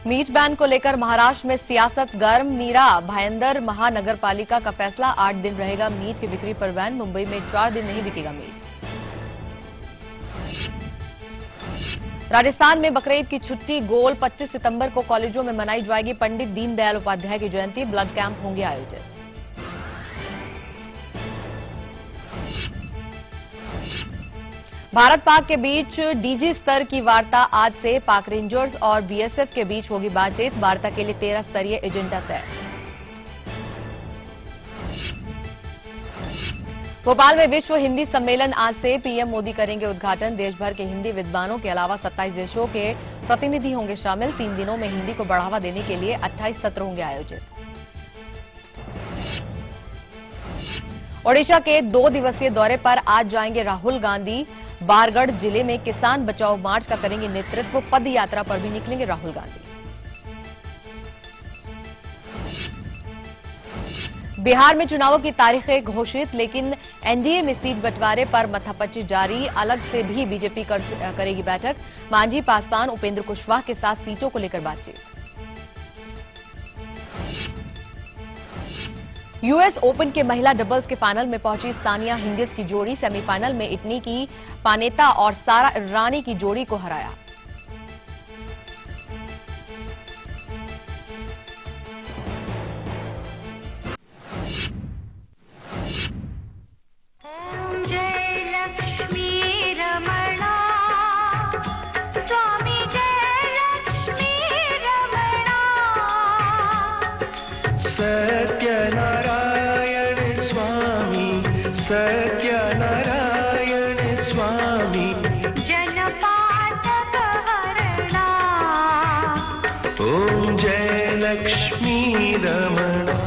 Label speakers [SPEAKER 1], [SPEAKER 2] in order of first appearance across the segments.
[SPEAKER 1] Meet ban को लेकर महाराष्ट्र में सियासत गर्म। मीरा भाईंदर महानगर पालिका का फैसला, 8 दिन रहेगा मीट की बिक्री पर बैन। मुंबई में 4 दिन नहीं बिकेगा मीट। राजस्थान में बकरीद की छुट्टी गोल, 25 सितंबर को कॉलेजों में मनाई जाएगी पंडित दीनदयाल उपाध्याय की जयंती। ब्लड कैंप होंगे आयोजित। भारत पाक के बीच डीजी स्तर की वार्ता आज से। पाक रेंजर्स और बीएसएफ के बीच होगी बातचीत। वार्ता के लिए 13 स्तरीय एजेंडा तय। भोपाल में विश्व हिंदी सम्मेलन आज से। पीएम मोदी करेंगे उद्घाटन। देश भर के हिंदी विद्वानों के अलावा 27 देशों के प्रतिनिधि होंगे शामिल। 3 दिनों में हिंदी को बढ़ावा देने के लिए 28 सत्र होंगे आयोजित। ओडिशा के 2 दिवसीय दौरे पर आज जाएंगे राहुल गांधी। बारगढ़ जिले में किसान बचाओ मार्च का करेंगे नेतृत्व। पद यात्रा पर भी निकलेंगे राहुल गांधी। बिहार में चुनावों की तारीखें घोषित, लेकिन एनडीए में सीट बंटवारे पर माथापच्ची जारी। अलग से भी बीजेपी करेगी बैठक। मांझी, पासवान, उपेंद्र कुशवाहा के साथ सीटों को लेकर बातचीत। यूएस ओपन के महिला डबल्स के फाइनल में पहुंची सानिया हिंगिस की जोड़ी। सेमीफाइनल में इटली की पानेता और सारा रानी की जोड़ी को हराया।
[SPEAKER 2] सत्यनारायण स्वामी, सत्यनारायण स्वामी, जनपातक हरणा, ओम जय लक्ष्मी रमणा।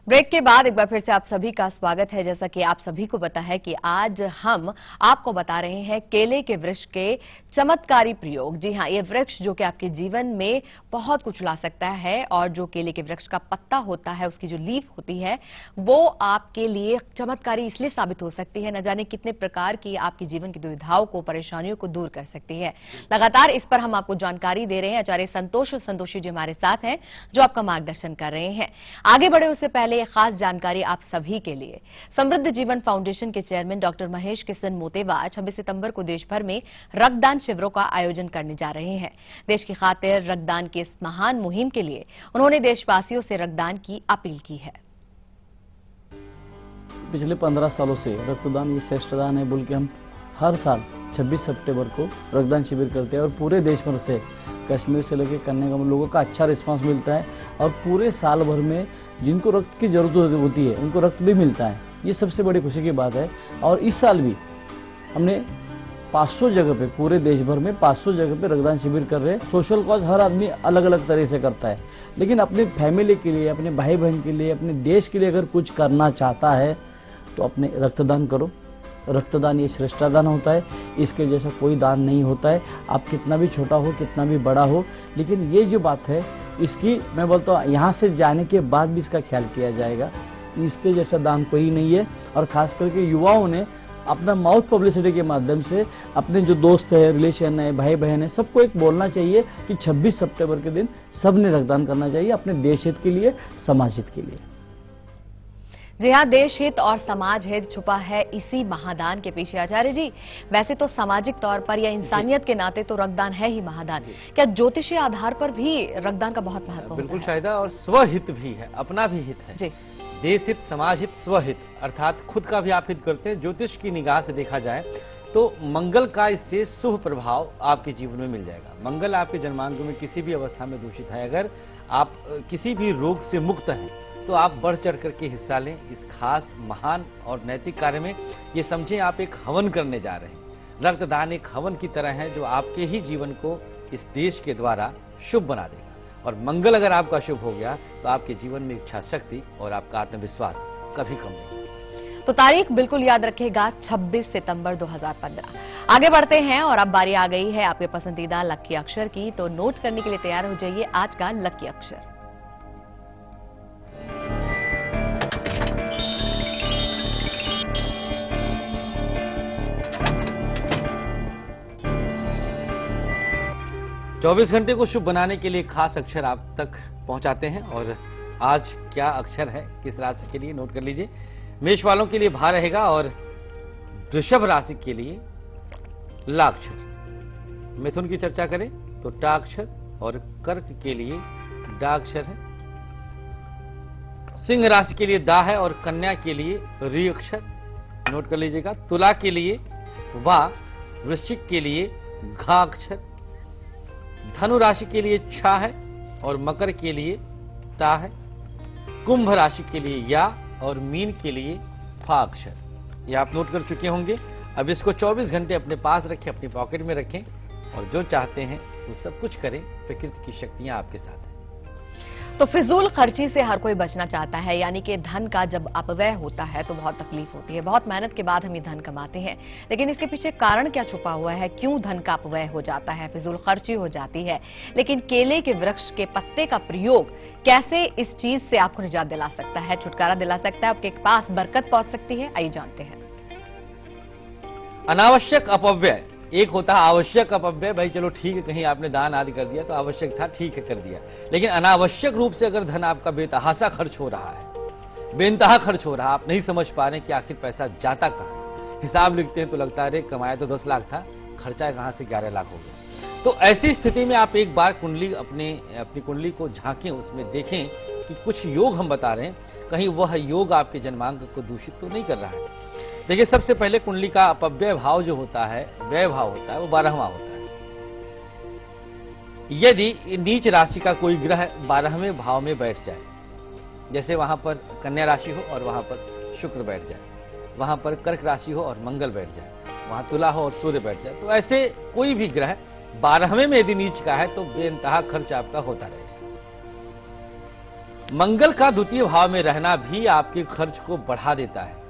[SPEAKER 1] ब्रेक के बाद एक बार फिर से आप सभी का स्वागत है। जैसा कि आप सभी को पता है कि आज हम आपको बता रहे हैं केले के वृक्ष के चमत्कारी प्रयोग। जी हां, ये वृक्ष जो कि आपके जीवन में बहुत कुछ ला सकता है। और जो केले के वृक्ष का पत्ता होता है, उसकी जो लीफ होती है, वो आपके लिए चमत्कारी इसलिए साबित हो सकती है, न जाने कितने प्रकार की आपके जीवन की दुविधाओं को, परेशानियों को दूर कर सकती है। लगातार इस पर हम आपको जानकारी दे रहे हैं। आचार्य संतोषी जी हमारे साथ हैं, जो आपका मार्गदर्शन कर रहे हैं। आगे बढ़े उससे पहले एक खास जानकारी आप सभी के लिए। समृद्ध जीवन फाउंडेशन के चेयरमैन डॉक्टर महेश किशन मोतेवा 26 सितंबर को देश भर में रक्तदान शिविरों का आयोजन करने जा रहे हैं। देश की खातिर रक्तदान की इस महान मुहिम के लिए उन्होंने देशवासियों से रक्तदान की अपील की है।
[SPEAKER 3] पिछले 15 सालों से रक्तदान ये श्रेष्ठ दान है बोल के हम हर साल 26 सितंबर को रक्तदान शिविर करते हैं। और पूरे देश भर से, कश्मीर से लेकर कन्याकुमारी, लोगों का अच्छा रिस्पांस मिलता है। और पूरे साल भर में जिनको रक्त की जरूरत होती है, उनको रक्त भी मिलता है। ये सबसे बड़ी खुशी की बात है। और इस साल भी हमने 500 जगह पे, पूरे देश भर में 500 जगह पे रक्तदान शिविर कर रहे हैं। सोशल कॉज हर आदमी अलग अलग तरह से करता है, लेकिन अपनी फैमिली के लिए, अपने भाई बहन के लिए, अपने देश के लिए अगर कुछ करना चाहता है तो अपने रक्तदान करो। रक्तदान ये श्रेष्ठ दान होता है। इसके जैसा कोई दान नहीं होता है। आप कितना भी छोटा हो, कितना भी बड़ा हो, लेकिन ये जो बात है, इसकी मैं बोलता हूँ यहाँ से जाने के बाद भी इसका ख्याल किया जाएगा। इसके जैसा दान कोई नहीं है। और खास करके युवाओं ने अपना माउथ पब्लिसिटी के माध्यम से अपने जो दोस्त है, रिलेशन है, भाई बहन है, सबको एक बोलना चाहिए कि 26 सितंबर के दिन सबने रक्तदान करना चाहिए, अपने देश हित के लिए, समाज हित के लिए।
[SPEAKER 1] जी हाँ, देश हित और समाज हित छुपा है इसी महादान के पीछे। आचार्य जी, वैसे तो सामाजिक तौर पर या इंसानियत के नाते तो रक्तदान है ही महादान। क्या ज्योतिषीय आधार पर भी रक्तदान का बहुत महत्व होता है?
[SPEAKER 4] बिल्कुल शाहिदा, और स्वहित भी है, अपना भी हित है जी। देश हित, समाज हित, स्वहित, अर्थात खुद का भी आप हित करते हैं। ज्योतिष की निगाह से देखा जाए तो मंगल का इससे शुभ प्रभाव आपके जीवन में मिल जाएगा। मंगल आपके जन्मांक में किसी भी अवस्था में दूषित है, अगर आप किसी भी रोग से मुक्त हैं तो आप बढ़ चढ़ करके हिस्सा लें इस खास, महान और नैतिक कार्य में। ये समझें आप एक हवन करने जा रहे हैं। रक्तदान एक हवन की तरह है जो आपके ही जीवन को इस देश के द्वारा शुभ बना देगा। और मंगल अगर आपका शुभ हो गया तो आपके जीवन में इच्छा शक्ति और आपका आत्मविश्वास कभी कम नहीं।
[SPEAKER 1] तो तारीख बिल्कुल याद रखेगा, 26 सितंबर 2015। आगे बढ़ते हैं और अब बारी आ गई है आपके पसंदीदा लकी अक्षर की। तो नोट करने के लिए तैयार हो जाइए आज का लकी अक्षर।
[SPEAKER 4] 24 घंटे को शुभ बनाने के लिए खास अक्षर आप तक पहुंचाते हैं। और आज क्या अक्षर है किस राशि के लिए, नोट कर लीजिए। मेष वालों के लिए भा रहेगा और वृषभ राशि के लिए ला अक्षर। मिथुन की चर्चा करें तो टा अक्षर और कर्क के लिए डा अक्षर है। सिंह राशि के लिए दा है और कन्या के लिए री अक्षर, नोट कर लीजिएगा। तुला के लिए वा, वृश्चिक के लिए घा अक्षर, धनु राशि के लिए छा है और मकर के लिए ता है, कुंभ राशि के लिए या और मीन के लिए फा अक्षर। ये आप नोट कर चुके होंगे। अब इसको 24 घंटे अपने पास रखें, अपनी पॉकेट में रखें और जो चाहते हैं वो सब कुछ करें। प्रकृति की शक्तियां आपके साथ हैं।
[SPEAKER 1] तो फिजूल खर्ची से हर कोई बचना चाहता है, यानी कि धन का जब अपव्यय होता है तो बहुत तकलीफ होती है। बहुत मेहनत के बाद हम ये धन कमाते हैं, लेकिन इसके पीछे कारण क्या छुपा हुआ है, क्यों धन का अपव्यय हो जाता है, फिजूल खर्ची हो जाती है। लेकिन केले के वृक्ष के पत्ते का प्रयोग कैसे इस चीज से आपको निजात दिला सकता है, छुटकारा दिला सकता है, आपके पास बरकत पहुंच सकती है, आइए जानते हैं।
[SPEAKER 4] अनावश्यक अपव्यय, एक होता है आवश्यक अपव्यय। भाई चलो ठीक है, कहीं आपने दान आदि कर दिया तो आवश्यक था, ठीक है कर दिया। लेकिन अनावश्यक रूप से अगर धन आपका बेतहासा खर्च हो रहा है, बेइंतहा खर्च हो रहा, आप नहीं समझ पा रहे कि आखिर पैसा जाता कहाँ है। हिसाब लिखते हैं तो लगता है अरे कमाया तो 10 लाख था, खर्चा कहाँ से 11 लाख हो गया। तो ऐसी स्थिति में आप एक बार कुंडली अपनी कुंडली को झांकें, उसमें देखें कि कुछ योग हम बता रहे हैं, कहीं वह योग आपके जन्मांक को दूषित तो नहीं कर रहा है। देखिए, सबसे पहले कुंडली का अपव्यय भाव जो होता है, व्यय भाव होता है, वो 12वां होता है। यदि नीच राशि का कोई ग्रह 12वें भाव में बैठ जाए, जैसे वहां पर कन्या राशि हो और वहां पर शुक्र बैठ जाए, वहां पर कर्क राशि हो और मंगल बैठ जाए, वहां तुला हो और सूर्य बैठ जाए, तो ऐसे कोई भी ग्रह 12वें में यदि नीच का है तो बेइंतहा खर्च आपका होता रहेगा। मंगल का द्वितीय भाव में रहना भी आपके खर्च को बढ़ा देता है।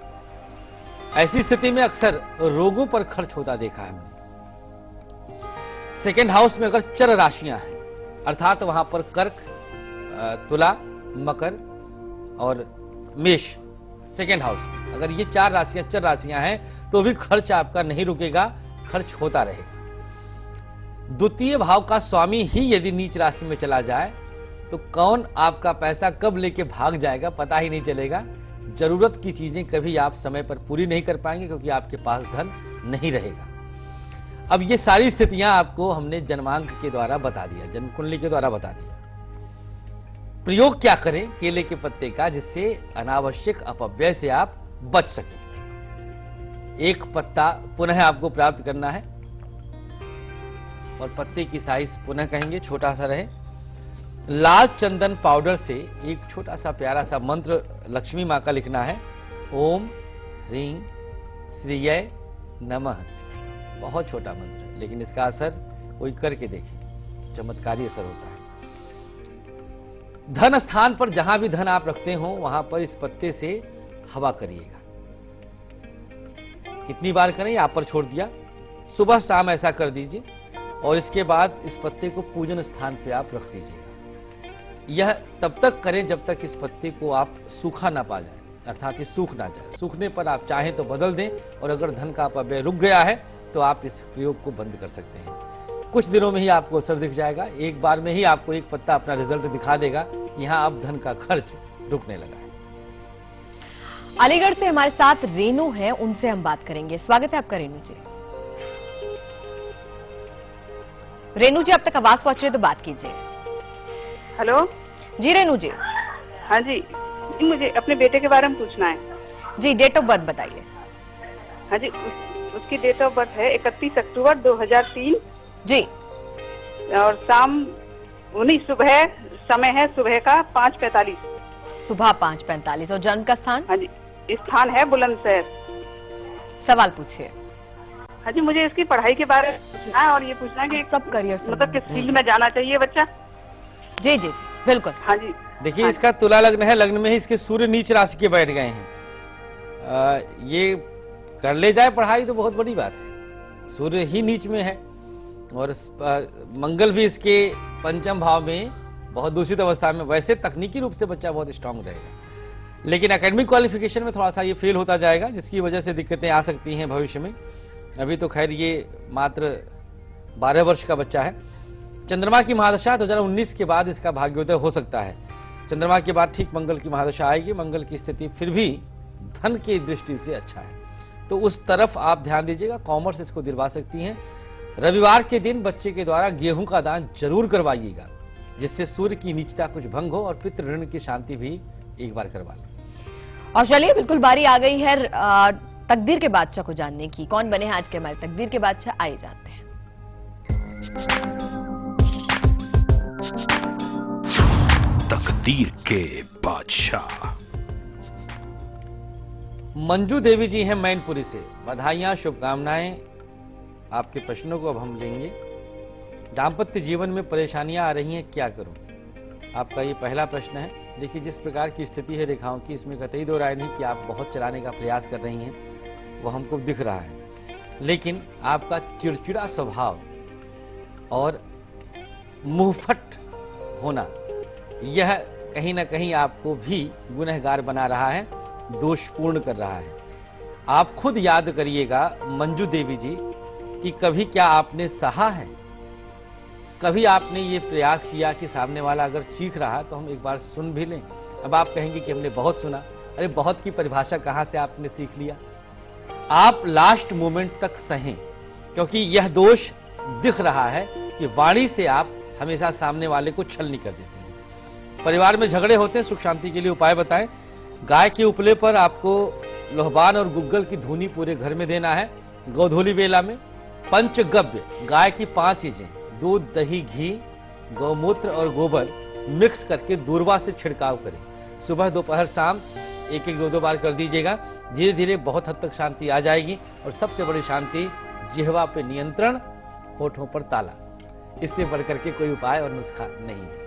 [SPEAKER 4] ऐसी स्थिति में अक्सर रोगों पर खर्च होता देखा है हमने। सेकेंड हाउस में अगर चर राशियां हैं, अर्थात वहां पर कर्क, तुला, मकर और मेष, सेकेंड हाउस में अगर ये 4 राशियां चर राशियां हैं तो भी खर्च आपका नहीं रुकेगा, खर्च होता रहेगा। द्वितीय भाव का स्वामी ही यदि नीच राशि में चला जाए तो कौन आपका पैसा कब लेके भाग जाएगा पता ही नहीं चलेगा। जरूरत की चीजें कभी आप समय पर पूरी नहीं कर पाएंगे क्योंकि आपके पास धन नहीं रहेगा। अब ये सारी स्थितियां आपको हमने जन्मांक के द्वारा बता दिया, जन्म कुंडली के द्वारा बता दिया। प्रयोग क्या करें केले के पत्ते का, जिससे अनावश्यक अपव्यय से आप बच सकें। एक पत्ता पुनः आपको प्राप्त करना है और पत्ते की साइज पुनः कहेंगे छोटा सा रहे। लाल चंदन पाउडर से एक छोटा सा प्यारा सा मंत्र लक्ष्मी माँ का लिखना है, ओम ह्रीं श्रीय नमः। बहुत छोटा मंत्र है, लेकिन इसका असर कोई करके देखे, चमत्कारी असर होता है। धन स्थान पर जहां भी धन आप रखते हो वहां पर इस पत्ते से हवा करिएगा। कितनी बार करें आप पर छोड़ दिया, सुबह शाम ऐसा कर दीजिए और इसके बाद इस पत्ते को पूजन स्थान पे आप रख दीजिएगा। यह तब तक करें जब तक इस पत्ते को आप सूखा ना पा जाए, अर्थात ये सूख ना जाए। सूखने पर आप चाहें तो बदल दें और अगर धन का अपव्यय रुक गया है तो आप इस प्रयोग को बंद कर सकते हैं। कुछ दिनों में ही आपको असर दिख जाएगा, एक बार में ही आपको एक पत्ता अपना रिजल्ट दिखा देगा कि यहाँ अब धन का खर्च रुकने लगा है।
[SPEAKER 1] अलीगढ़ से हमारे साथ रेनू है, उनसे हम बात करेंगे। स्वागत है आपका रेनू जी। रेनू जी, अब तक आवाज पहुंच रही है तो बात कीजिए।
[SPEAKER 5] हेलो
[SPEAKER 1] जी रेनू जी।
[SPEAKER 5] हाँ जी, मुझे अपने बेटे के बारे में पूछना है।
[SPEAKER 1] जी, डेट ऑफ बर्थ बताइए।
[SPEAKER 5] हाँ जी, उसकी डेट ऑफ बर्थ है 31 अक्टूबर 2003
[SPEAKER 1] जी,
[SPEAKER 5] और शाम 19 सुबह, समय है सुबह का 5:45।
[SPEAKER 1] सुबह 5:45। और जन्म का स्थान?
[SPEAKER 5] हाँ जी, स्थान है बुलंदशहर।
[SPEAKER 1] सवाल पूछिए।
[SPEAKER 5] हाँ जी, मुझे इसकी पढ़ाई के बारे में पूछना है और ये पूछना है कि
[SPEAKER 1] सब करियर से
[SPEAKER 5] मतलब किस फील्ड में जाना चाहिए बच्चा।
[SPEAKER 1] जी जी जी बिल्कुल।
[SPEAKER 5] हाँ जी,
[SPEAKER 4] देखिए, इसका तुला लग्न है, लग्न में ही इसके सूर्य नीच राशि के बैठ गए हैं। ये कर ले जाए पढ़ाई तो बहुत बड़ी बात है। सूर्य ही नीच में है और मंगल भी इसके पंचम भाव में बहुत दूषित अवस्था में। वैसे तकनीकी रूप से बच्चा बहुत स्ट्रांग रहेगा, लेकिन एकेडमिक क्वालिफिकेशन में थोड़ा सा ये फेल होता जाएगा, जिसकी वजह से दिक्कतें आ सकती हैं भविष्य में। अभी तो खैर ये मात्र 12 वर्ष का बच्चा है, चंद्रमा की महादशा 2019 के बाद इसका भाग्योदय हो सकता है। चंद्रमा के बाद ठीक मंगल की महादशा आएगी। मंगल की स्थिति फिर भी धन की दृष्टि से अच्छा है, तो उस तरफ आप ध्यान दीजिएगा। कॉमर्स इसको दिलवा सकती हैं। रविवार के दिन बच्चे के द्वारा गेहूं का दान जरूर करवाइएगा, जिससे सूर्य की नीचता कुछ भंग हो और पितृ ऋण की शांति भी एक बार करवा लें।
[SPEAKER 1] और चलिए बिल्कुल बारी आ गई है तकदीर के बादशाह को जानने की। कौन बने हैं आज के हमारे तकदीर के बादशाह, आइए जानते हैं।
[SPEAKER 6] तकदीर के बादशाह
[SPEAKER 4] मंजू देवी जी हैं मैनपुरी से। बधाइयां, शुभकामनाएं। आपके प्रश्नों को अब हम लेंगे। दाम्पत्य जीवन में परेशानियां आ रही हैं, क्या करूं? आपका ये पहला प्रश्न है। देखिए, जिस प्रकार की स्थिति है रेखाओं की, इसमें कतई दो राय नहीं कि आप बहुत चलाने का प्रयास कर रही हैं, वो हमको दिख रहा है। लेकिन आपका चिड़चिड़ा स्वभाव और मुंहफट होना, यह कहीं ना कहीं आपको भी गुनहगार बना रहा है, दोषपूर्ण कर रहा है। आप खुद याद करिएगा मंजू देवी जी कि कभी क्या आपने सहा है? कभी आपने ये प्रयास किया कि सामने वाला अगर चीख रहा तो हम एक बार सुन भी लें? अब आप कहेंगे कि हमने बहुत सुना। अरे बहुत की परिभाषा कहां से आपने सीख लिया? आप लास्ट मोमेंट तक सहें, क्योंकि यह दोष दिख रहा है कि वाणी से आप हमेशा सामने वाले को छलनी कर देते हैं। परिवार में झगड़े होते हैं, सुख शांति के लिए उपाय बताएं। गाय के उपले पर आपको लोहबान और गुग्गल की धुनी पूरे घर में देना है। गोधूली वेला में पंचगव्य, गाय की 5 चीजें, दूध, दही, घी, गौमूत्र और गोबर मिक्स करके दूर्वा से छिड़काव करें। सुबह, दोपहर, शाम 1-1, 2-2 बार कर दीजिएगा। धीरे धीरे बहुत हद तक शांति आ जाएगी। और सबसे बड़ी शांति, जिह्वा पे नियंत्रण, होठों पर ताला। इससे बढ़कर के कोई उपाय और नुस्खा नहीं है।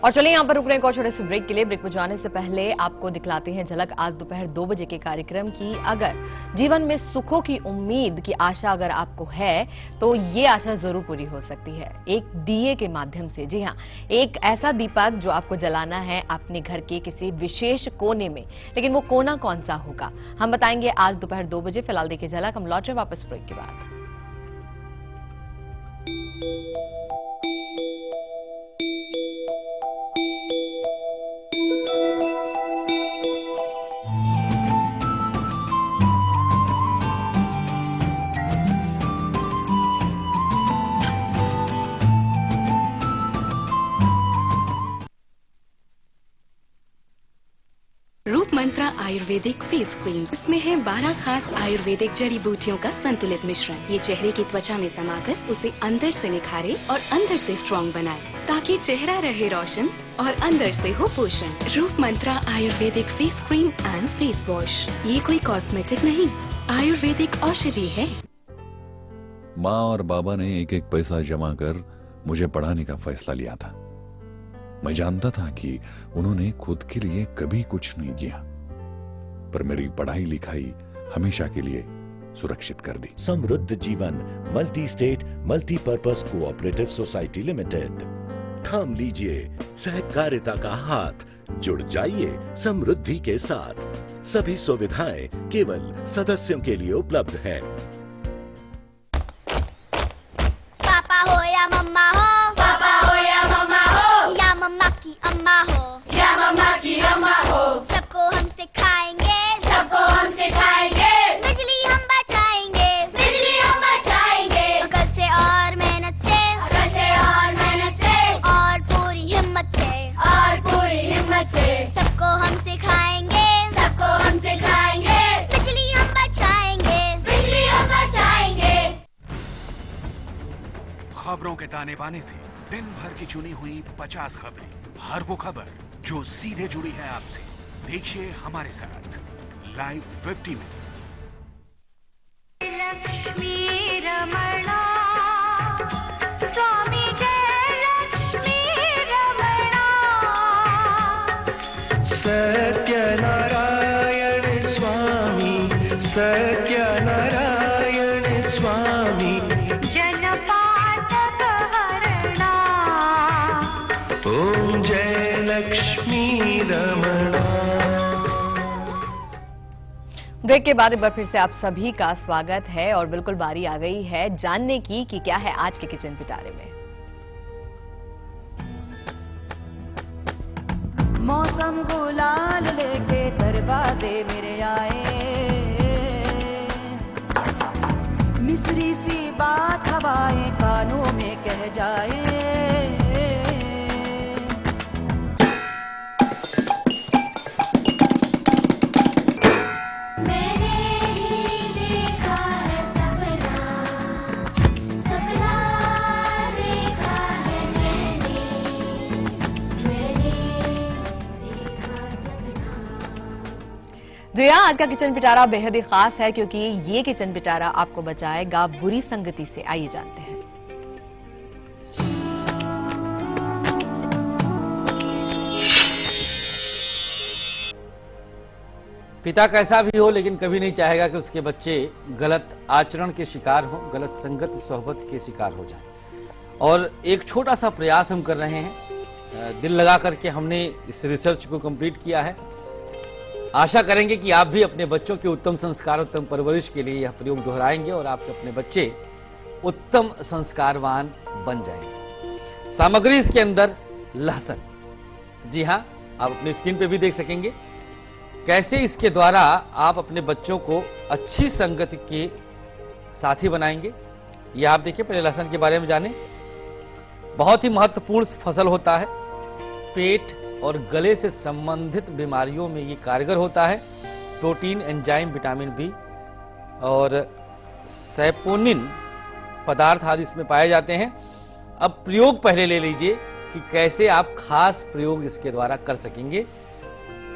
[SPEAKER 1] और चलिए यहाँ पर रुक रहे हैं एक छोटे से ब्रेक के लिए। ब्रेक में जाने से पहले आपको दिखलाते हैं झलक आज दोपहर 2 बजे के कार्यक्रम की। अगर जीवन में सुखों की उम्मीद की आशा अगर आपको है, तो ये आशा जरूर पूरी हो सकती है एक दिए के माध्यम से। जी हाँ, एक ऐसा दीपक जो आपको जलाना है अपने घर के किसी विशेष कोने में। लेकिन वो कोना कौन सा होगा, हम बताएंगे आज दोपहर 2 बजे। फिलहाल देखिए झलक, हम लौट रहे वापस ब्रेक के बाद।
[SPEAKER 7] रूप मंत्रा आयुर्वेदिक फेस क्रीम, इसमें है 12 खास आयुर्वेदिक जड़ी बूटियों का संतुलित मिश्रण। ये चेहरे की त्वचा में समाकर उसे अंदर से निखारे और अंदर से स्ट्रॉन्ग बनाए, ताकि चेहरा रहे रोशन और अंदर से हो पोषण। Roop Mantra Ayurvedic face cream and face wash, ये कोई कॉस्मेटिक नहीं, आयुर्वेदिक औषधि है।
[SPEAKER 6] माँ और बाबा ने एक एक पैसा जमा कर मुझे पढ़ाने का फैसला लिया था। मैं जानता था कि उन्होंने खुद के लिए कभी कुछ नहीं किया, पर मेरी पढ़ाई लिखाई हमेशा के लिए सुरक्षित कर दी।
[SPEAKER 8] समृद्ध जीवन multi state multipurpose cooperative society limited. थाम लीजिए सहकारिता का हाथ, जुड़ जाइए समृद्धि के साथ। सभी सुविधाएं केवल सदस्यों के लिए उपलब्ध हैं।
[SPEAKER 9] पापा हो या मम्मा हो, पापा हो या मम्मा हो, या मम्मा की अम्मा हो, या मम्मा की अम्मा हो, सबको हम सिखाएंगे, सबको हम सिखाएंगे। बिजली हम बचाएंगे, बिजली हम बचाएंगे। अकल से और मेहनत से, अकल से और मेहनत से, और पूरी हिम्मत से, और पूरी हिम्मत से, सबको हम सिखाएंगे, सबको हम सिखाएंगे। बिजली हम बचाएंगे, बिजली हम बचाएंगे।
[SPEAKER 10] खबरों के ताने बाने से दिन भर की चुनी हुई 50 खबरें, हर वो खबर जो सीधे जुड़ी है आपसे। देखिए हमारे साथ लाइव 50 में।
[SPEAKER 2] लक्ष्मी रमणा, स्वामी जय लक्ष्मी रमणा। सत्यनारायण स्वामी, सत्यनारायण स्वामी। जनपातक हरणा, ओम जय लक्ष्मी रमणा।
[SPEAKER 1] ब्रेक के बाद एक बार फिर से आप सभी का स्वागत है और बिल्कुल बारी आ गई है जानने की कि क्या है आज के किचन पिटारे में।
[SPEAKER 11] मौसम गुलाल लेके दरवाजे मेरे आए, मिस्री सी बात हवाएं कानों में कह जाए।
[SPEAKER 1] जी हाँ, आज का किचन पिटारा बेहद ही खास है क्योंकि ये किचन पिटारा आपको बचाएगा बुरी संगति से। आइए जानते हैं।
[SPEAKER 4] पिता कैसा भी हो लेकिन कभी नहीं चाहेगा कि उसके बच्चे गलत आचरण के शिकार हो, गलत संगत सोहबत के शिकार हो जाए। और एक छोटा सा प्रयास हम कर रहे हैं, दिल लगा करके हमने इस रिसर्च को कंप्लीट किया है। आशा करेंगे कि आप भी अपने बच्चों के उत्तम संस्कार, उत्तम परवरिश के लिए यह प्रयोग दोहराएंगे और आपके अपने बच्चे उत्तम संस्कारवान बन जाएंगे। सामग्री इसके अंदर लहसुन, जी हाँ, आप अपनी स्क्रीन पे भी देख सकेंगे कैसे इसके द्वारा आप अपने बच्चों को अच्छी संगत के साथी बनाएंगे। यह आप देखिए, पहले लहसुन के बारे में जाने। बहुत ही महत्वपूर्ण फसल होता है, पेट और गले से संबंधित बीमारियों में ये कारगर होता है। प्रोटीन, एंजाइम, विटामिन बी और सैपोनिन पदार्थ आदि इसमें पाए जाते हैं। अब प्रयोग पहले ले लीजिए कि कैसे आप खास प्रयोग इसके द्वारा कर सकेंगे।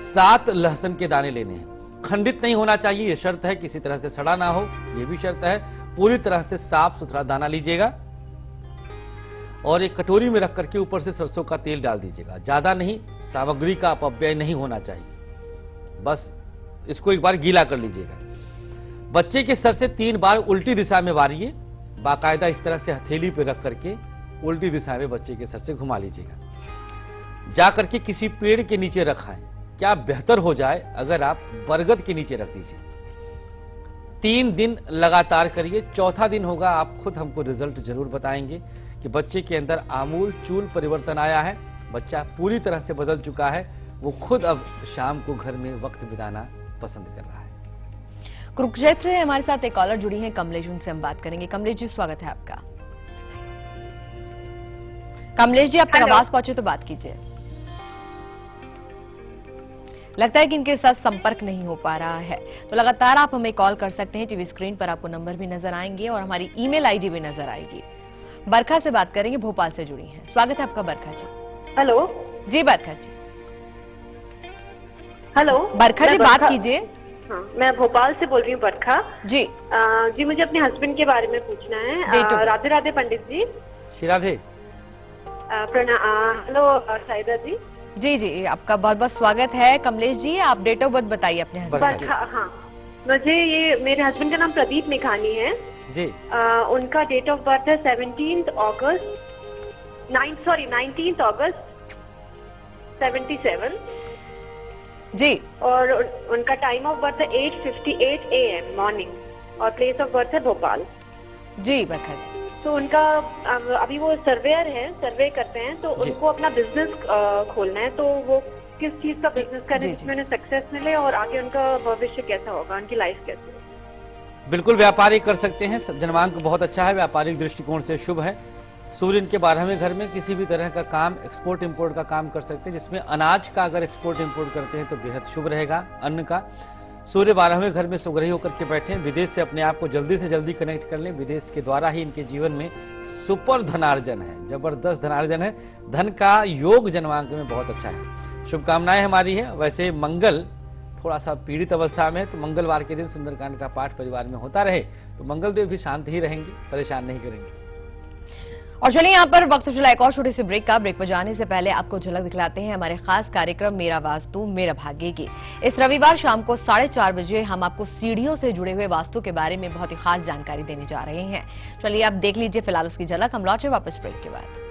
[SPEAKER 4] 7 लहसुन के दाने लेने हैं, खंडित नहीं होना चाहिए, यह शर्त है। किसी तरह से सड़ा ना हो, यह भी शर्त है। पूरी तरह से साफ सुथरा दाना लीजिएगा और एक कटोरी में रख करके ऊपर से सरसों का तेल डाल दीजिएगा। ज्यादा नहीं, सामग्री का अपव्यय नहीं होना चाहिए। बस इसको एक बार गीला कर लीजिएगा। बच्चे के सर से 3 बार उल्टी दिशा में वारिए, बाकायदा इस तरह से हथेली पे रख करके उल्टी दिशा में बच्चे के सर से घुमा लीजिएगा। जा करके किसी पेड़ के नीचे रखाएं। क्या बेहतर हो जाए अगर आप बरगद के नीचे रख दीजिए। 3 दिन लगातार करिए। चौथा दिन होगा आप खुद हमको रिजल्ट जरूर बताएंगे कि बच्चे के अंदर आमूल चूल परिवर्तन आया है। बच्चा पूरी तरह से बदल चुका है। वो खुद अब शाम को घर में वक्त बिताना पसंद कर रहा है।
[SPEAKER 1] कुरुक्षेत्र से हमारे साथ एक कॉलर जुड़ी हैं, कमलेश, उनसे हम बात करेंगे। कमलेश जी, स्वागत है आपका। कमलेश जी, आपका आवाज पहुंचे तो बात कीजिए। लगता है कि इनके साथ संपर्क नहीं हो पा रहा है, तो लगातार आप हमें कॉल कर सकते हैं। टीवी स्क्रीन पर आपको नंबर भी नजर आएंगे और हमारी ईमेल आईडी भी नजर आएगी। बरखा से बात करेंगे, भोपाल से जुड़ी हैं। स्वागत है आपका बरखा जी।
[SPEAKER 12] हेलो
[SPEAKER 1] जी बरखा जी।
[SPEAKER 12] हेलो
[SPEAKER 1] बरखा जी, बात कीजिए।
[SPEAKER 12] हाँ, मैं भोपाल से बोल रही हूँ बरखा
[SPEAKER 1] जी।
[SPEAKER 12] जी, मुझे अपने हस्बैंड के बारे में पूछना है। राधे राधे पंडित जी।
[SPEAKER 4] श्री राधे।
[SPEAKER 12] हेलो साहिदा जी।
[SPEAKER 1] जी जी, आपका बहुत बहुत स्वागत है। कमलेश जी, आप डेट ऑफ बर्थ बताइए अपने हस्बैंड का।
[SPEAKER 12] हाँ, मुझे ये, मेरे हस्बैंड का नाम प्रदीप निखानी है
[SPEAKER 4] जी।
[SPEAKER 12] उनका डेट ऑफ बर्थ है 19 अगस्त 77
[SPEAKER 1] जी।
[SPEAKER 12] और उनका टाइम ऑफ बर्थ है 8:58 AM मॉर्निंग और प्लेस ऑफ बर्थ है भोपाल।
[SPEAKER 1] जी बरखा जी।
[SPEAKER 12] तो उनका अभी वो सर्वेयर है, सर्वे करते हैं, तो उनको अपना बिजनेस खोलना है। तो वो किस चीज का बिजनेस करें जिसमें उन्हें सक्सेस मिले और आगे उनका भविष्य कैसा होगा, उनकी लाइफ कैसी होगी?
[SPEAKER 4] बिल्कुल व्यापारिक कर सकते हैं। जन्मांक बहुत अच्छा है, व्यापारिक दृष्टिकोण से शुभ है। सूर्य इनके 12वें घर में किसी भी तरह का काम, एक्सपोर्ट इंपोर्ट का काम कर सकते हैं, जिसमें अनाज का अगर एक्सपोर्ट इंपोर्ट करते हैं तो बेहद शुभ रहेगा। अन्न का सूर्य 12वें घर में सुग्रही होकर के बैठे हैं। विदेश से अपने आप को जल्दी से जल्दी कनेक्ट कर लें। विदेश के द्वारा ही इनके जीवन में सुपर धनार्जन है, जबरदस्त धनार्जन है। धन का योग जन्मांक में बहुत अच्छा है। शुभकामनाएं हमारी है। वैसे मंगल थोड़ा सा पीड़ित अवस्था में है, तो मंगलवार के दिन सुंदरकांड का पाठ परिवार में होता रहे तो मंगल देव भी शांत ही रहेंगे, परेशान नहीं करेंगे।
[SPEAKER 1] और चलिए यहाँ पर वक्त चला एक और छोटे से ब्रेक का। ब्रेक पर जाने से पहले आपको झलक दिखलाते हैं हमारे खास कार्यक्रम मेरा वास्तु मेरा भाग्य की। इस रविवार शाम को 4:30 बजे हम आपको सीढ़ियों से जुड़े हुए वास्तु के बारे में बहुत ही खास जानकारी देने जा रहे हैं। चलिए आप देख लीजिए फिलहाल उसकी झलक। हम लौटे वापस ब्रेक के बाद।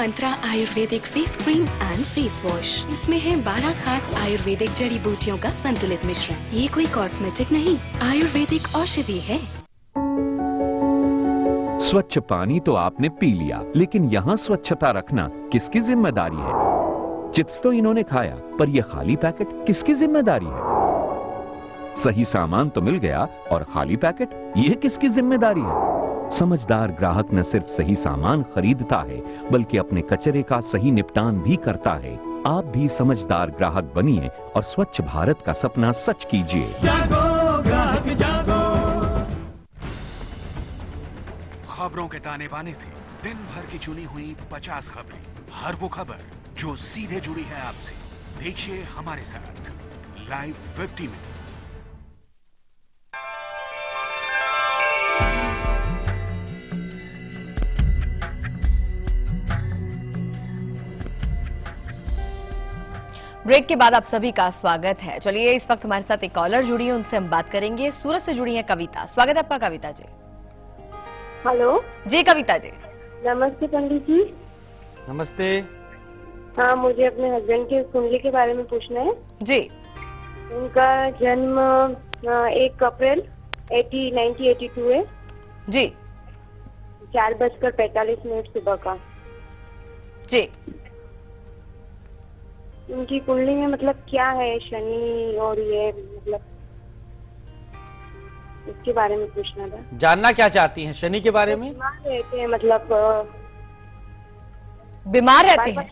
[SPEAKER 7] Mantra Ayurvedic face cream and face wash. इसमें है 12 खास आयुर्वेदिक जड़ी बूटियों का संतुलित मिश्रण। ये कोई कॉस्मेटिक नहीं, आयुर्वेदिक औषधि है।
[SPEAKER 13] स्वच्छ पानी तो आपने पी लिया, लेकिन यहाँ स्वच्छता रखना किसकी जिम्मेदारी है? चिप्स तो इन्होंने खाया, पर यह खाली पैकेट किसकी जिम्मेदारी है? सही सामान तो मिल गया और खाली पैकेट, यह किसकी जिम्मेदारी है? समझदार ग्राहक न सिर्फ सही सामान खरीदता है, बल्कि अपने कचरे का सही निपटान भी करता है। आप भी समझदार ग्राहक बनिए और स्वच्छ भारत का सपना सच कीजिए।
[SPEAKER 10] जागो ग्राहक जागो। खबरों के ताने बाने से दिन भर की चुनी हुई 50 खबरें, हर वो खबर जो सीधे जुड़ी है आपसे। देखिए हमारे साथ लाइव 50 में।
[SPEAKER 1] ब्रेक के बाद आप सभी का स्वागत है। चलिए, इस वक्त हमारे साथ एक कॉलर जुड़ी है, उनसे हम बात करेंगे। सूरत से जुड़ी है कविता। स्वागत है आपका कविता जी।
[SPEAKER 14] हेलो
[SPEAKER 1] जी कविता जी।
[SPEAKER 14] नमस्ते पंडित जी।
[SPEAKER 4] नमस्ते।
[SPEAKER 14] हाँ, मुझे अपने हस्बैंड की कुंडली के बारे में पूछना है
[SPEAKER 1] जी।
[SPEAKER 14] उनका जन्म 1 अप्रैल 1982 है
[SPEAKER 1] जी।
[SPEAKER 14] 4:45 सुबह का
[SPEAKER 1] जी।
[SPEAKER 14] उनकी कुंडली में मतलब क्या है, शनि और ये मतलब इसके बारे में पूछना था।
[SPEAKER 4] जानना क्या चाहती हैं शनि के बारे में?
[SPEAKER 14] बीमार रहते हैं, मतलब
[SPEAKER 1] बीमार रहते हैं,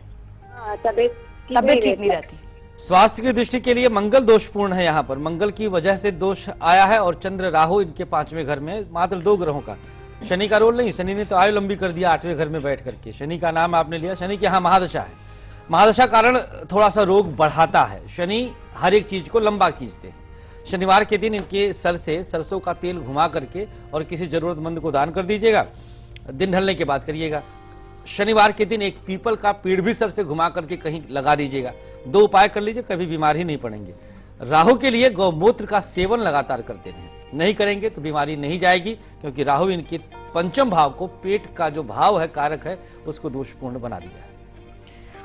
[SPEAKER 14] तबीयत
[SPEAKER 1] ठीक नहीं रहती।
[SPEAKER 4] स्वास्थ्य की दृष्टि के लिए मंगल दोषपूर्ण है। यहाँ पर मंगल की वजह से दोष आया है और चंद्र राहु इनके 5वें घर में, मात्र 2 ग्रहों का। शनि का रोल नहीं, शनि ने तो आयु लंबी कर दिया 8वें घर में बैठ करके। शनि का नाम आपने लिया। शनि के यहाँ महादशा है, महादशा कारण थोड़ा सा रोग बढ़ाता है। शनि हर एक चीज को लंबा खींचते हैं। शनिवार के दिन इनके सर से सरसों का तेल घुमा करके और किसी जरूरतमंद को दान कर दीजिएगा। दिन ढलने के बाद करिएगा। शनिवार के दिन एक पीपल का पेड़ भी सर से घुमा करके कहीं लगा दीजिएगा। 2 उपाय कर लीजिए, कभी बीमार ही नहीं पड़ेंगे। राहु के लिए गौमूत्र का सेवन लगातार करते रहें। नहीं करेंगे तो बीमारी नहीं जाएगी, क्योंकि राहु इनके 5वें भाव को, पेट का जो भाव है, कारक है, उसको दोषपूर्ण बना दिया है।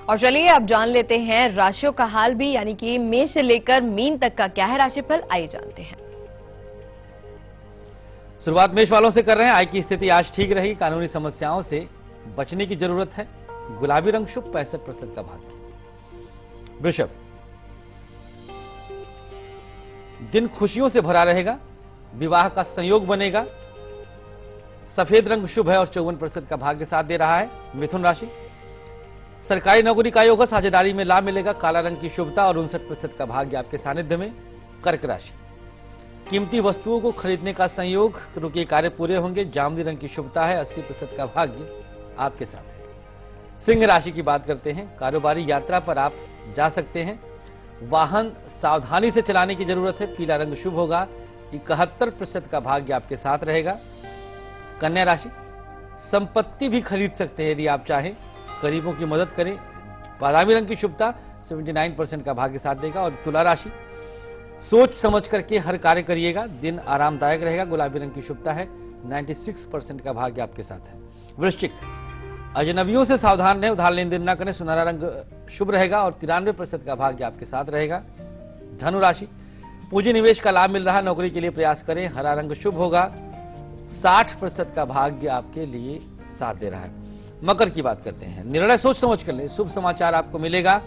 [SPEAKER 1] और चलिए अब जान लेते हैं राशियों का हाल भी, यानी कि मेष से लेकर मीन तक का क्या है राशिफल, आइए जानते हैं।
[SPEAKER 4] शुरुआत मेष वालों से कर रहे हैं। आय की स्थिति आज ठीक रहेगी। कानूनी समस्याओं से बचने की जरूरत है। गुलाबी रंग शुभ, 65% का भाग्य। वृषभ, दिन खुशियों से भरा रहेगा। विवाह का संयोग बनेगा। सफेद रंग शुभ है और 54% का भाग्य साथ दे रहा है। मिथुन राशि, सरकारी नौकरी का योग, साझेदारी में लाभ मिलेगा। काला रंग की शुभता और 59% का भाग्य आपके सानिध्य में। कर्क राशि, कीमती वस्तुओं को खरीदने का संयोग, रुके कार्य पूरे होंगे। जामुनी रंग की शुभता है। 80% का भाग्य आपके साथ है। सिंह राशि की बात करते हैं। कारोबारी यात्रा पर आप जा सकते हैं। वाहन सावधानी से चलाने की जरूरत है। पीला रंग शुभ होगा। 71% का भाग्य आपके साथ रहेगा। कन्या राशि, संपत्ति भी खरीद सकते हैं यदि आप चाहें। गरीबों की मदद करें। बादामी रंग की शुभता 79% का भाग्य साथ देगा। और तुला राशि, सोच समझ करके हर कार्य करिएगा। दिन आरामदायक रहेगा। गुलाबी रंग की शुभता है। 96% का भाग्य आपके साथ है। वृश्चिक, अजनबियों से सावधान रहें। उधार लेन देन न करें। सुनहरा रंग शुभ रहेगा और 93% का भाग्य आपके साथ रहेगा। धनु राशि, पूंजी निवेश का लाभ मिल रहा है। नौकरी के लिए प्रयास करें। हरा रंग शुभ होगा। 60% का भाग्य आपके लिए साथ दे रहा है। मकर की बात करते हैं। निर्णय सोच समझ कर ले। शुभ समाचार आपको मिलेगा।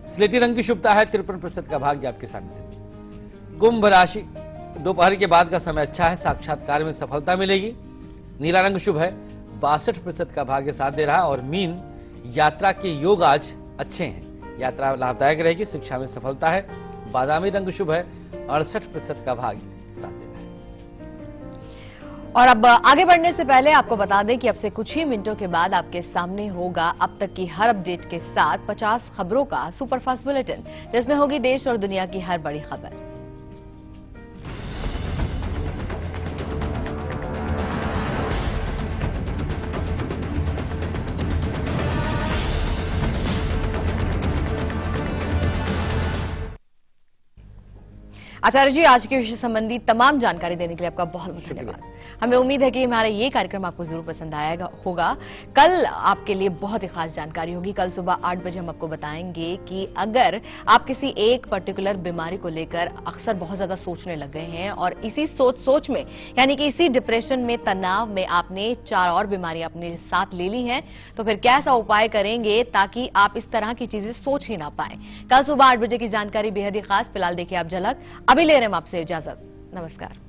[SPEAKER 4] स्लेटी रंग की शुभता है। 53% का भाग्य आपके साथ। कुंभ राशि, दोपहर के बाद का समय अच्छा है। साक्षात्कार में सफलता मिलेगी। नीला रंग शुभ है। 62% का भाग्य साथ दे रहा है। और मीन, यात्रा के योग आज अच्छे हैं। यात्रा लाभदायक रहेगी। शिक्षा में सफलता है। बादामी रंग शुभ है। 68% का भाग्य साथ दे रहा है।
[SPEAKER 1] और अब आगे बढ़ने से पहले आपको बता दें कि अब से कुछ ही मिनटों के बाद आपके सामने होगा अब तक की हर अपडेट के साथ 50 खबरों का सुपरफास्ट बुलेटिन, जिसमें होगी देश और दुनिया की हर बड़ी खबर। आचार्य जी, आज के विषय संबंधी तमाम जानकारी देने के लिए आपका बहुत बहुत धन्यवाद। हमें उम्मीद है कि हमारा ये कार्यक्रम आपको जरूर पसंद आएगा होगा। कल आपके लिए बहुत ही खास जानकारी होगी। कल सुबह 8 बजे हम आपको बताएंगे कि अगर आप किसी एक पर्टिकुलर बीमारी को लेकर अक्सर बहुत ज्यादा सोचने लग गए हैं और इसी सोच में, यानी कि इसी डिप्रेशन में, तनाव में आपने 4 और बीमारियां अपने साथ ले ली हैं, तो फिर कैसा उपाय करेंगे ताकि आप इस तरह की चीजें सोच ही ना पाए। कल सुबह 8 बजे की जानकारी बेहद ही खास। फिलहाल देखिए आप झलक। अभी ले रहे हैं आपसे इजाजत। नमस्कार।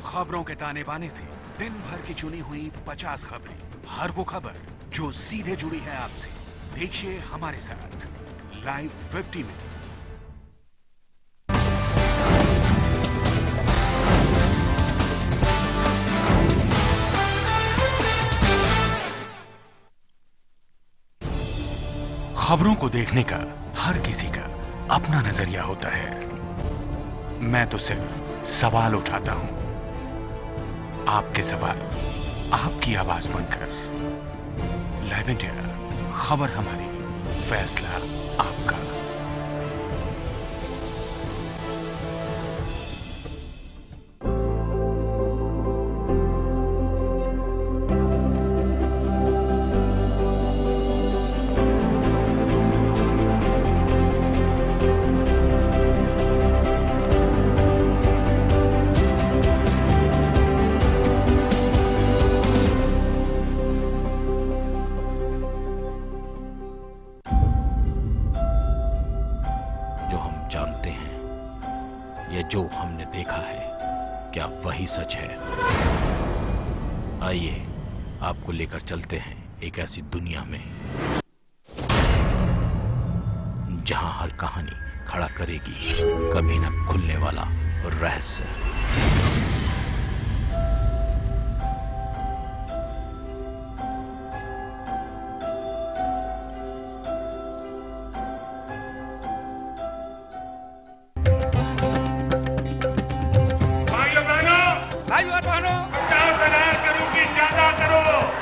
[SPEAKER 10] खबरों के ताने बाने से दिन भर की चुनी हुई 50 खबरें, हर वो खबर जो सीधे जुड़ी है आपसे। देखिए हमारे साथ लाइव 50 में। खबरों को देखने का हर किसी का अपना नजरिया होता है। मैं तो सिर्फ सवाल उठाता हूं, आपके सवाल आपकी आवाज बनकर। लाइव इंडिया, खबर हमारी, फैसला आपका।
[SPEAKER 15] जो हमने देखा है, क्या वही सच है? आइए आपको लेकर चलते हैं एक ऐसी दुनिया में जहां हर कहानी खड़ा करेगी कभी न खुलने वाला रहस्य।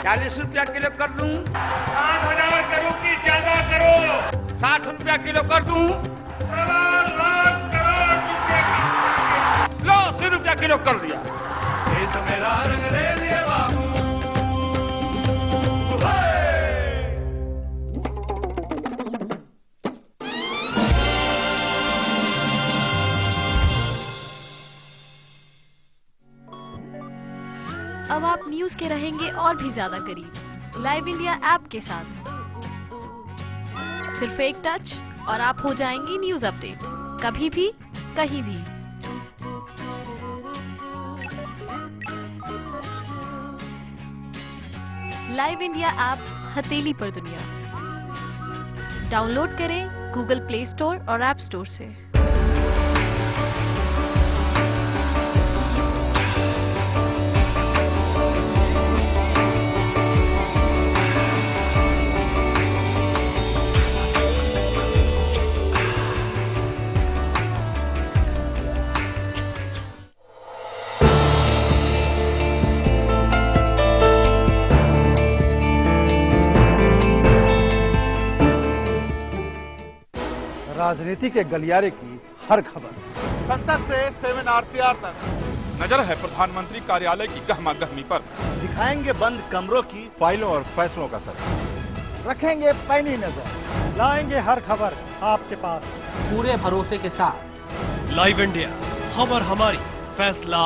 [SPEAKER 16] ₹40 किलो कर दूं, 7,000 करोड़ की ज्यादा करो, 60 रुपया किलो कर दूं, 1.25 लाख करोड़ रुपए की, लो 80 रुपया किलो कर दिया। देश मेरा अंग्रेजी बाबू,
[SPEAKER 17] अब आप न्यूज के रहेंगे और भी ज्यादा करीब लाइव इंडिया ऐप के साथ। सिर्फ एक टच और आप हो जाएंगे न्यूज अपडेट, कभी भी कहीं भी। लाइव इंडिया ऐप हथेली पर दुनिया। डाउनलोड करें गूगल प्ले स्टोर और ऐप स्टोर से।
[SPEAKER 18] राजनीति के गलियारे की हर खबर,
[SPEAKER 19] संसद से सेमिनार तक,
[SPEAKER 20] नजर है प्रधानमंत्री कार्यालय की गहमा गहमी पर।
[SPEAKER 19] दिखाएंगे बंद कमरों की फाइलों और फैसलों का सर,
[SPEAKER 18] रखेंगे पैनी नजर, लाएंगे हर खबर आपके पास
[SPEAKER 21] पूरे भरोसे के साथ।
[SPEAKER 22] लाइव इंडिया, खबर हमारी, फैसला